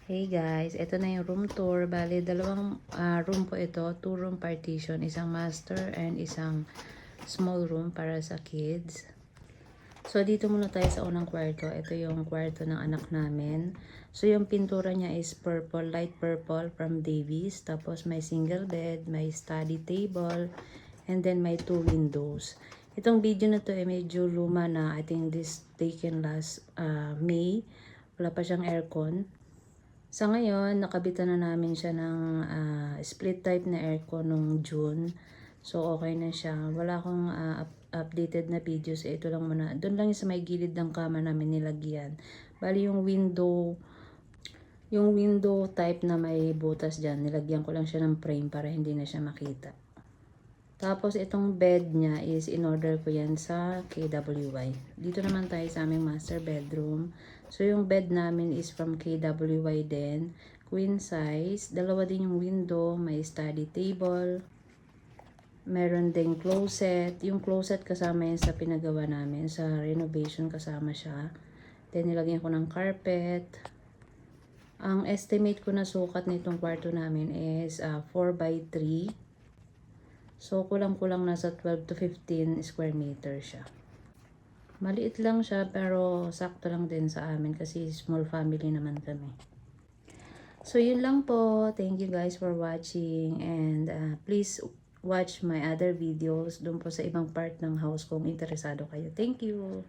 Hey guys, ito na yung room tour. Bale, dalawang room po ito. 2-room partition. Isang master and isang small room para sa kids. So, dito muna tayo sa unang kwarto. Ito yung kwarto ng anak namin. So, yung pintura niya is purple, light purple from Davies. Tapos, may single bed, may study table, and then may 2 windows. Itong video na to ay medyo luma na. I think this taken last May. Wala pa siyang aircon. Sa ngayon, nakabitan na namin siya ng split type na aircon nung June. So, okay na siya. Wala akong updated na videos. Ito lang muna. Doon lang yung sa may gilid ng kama namin nilagyan. Bali yung window type na may butas dyan, nilagyan ko lang siya ng frame para hindi na siya makita. Tapos, itong bed niya is in-order ko yan sa KWY. Dito naman tayo sa aming master bedroom. So, yung bed namin is from KWY din. Queen size. Dalawa din yung window. May study table. Meron ding closet. Yung closet kasama yan sa pinagawa namin. Sa renovation kasama siya. Then, nilagyan ko ng carpet. Ang estimate ko na sukat nitong kwarto namin is 4x3. So, kulang-kulang nasa 12 to 15 square meter siya. Maliit lang siya pero sakto lang din sa amin kasi small family naman kami. So, yun lang po. Thank you guys for watching and please watch my other videos doon po sa ibang part ng house kung interesado kayo. Thank you!